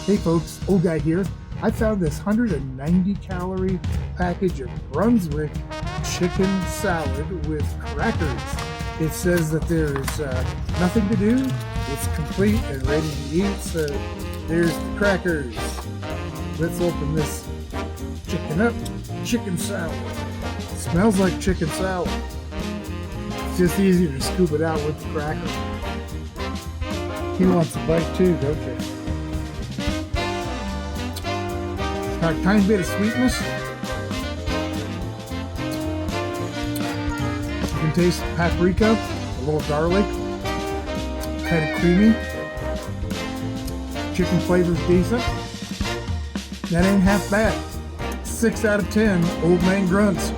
Hey folks, old guy here. I found this 190 calorie package of Brunswick chicken salad with crackers. It says that there's nothing to do. It's complete and ready to eat. So there's the crackers. Let's open this chicken up. Chicken salad. Smells like chicken salad. It's just easy to scoop it out with the cracker. He wants a bite too, don't you? Got a tiny bit of sweetness. You can taste paprika, a little garlic, kind of creamy. Chicken flavor's decent. That ain't half bad. 6 out of 10 old man grunts.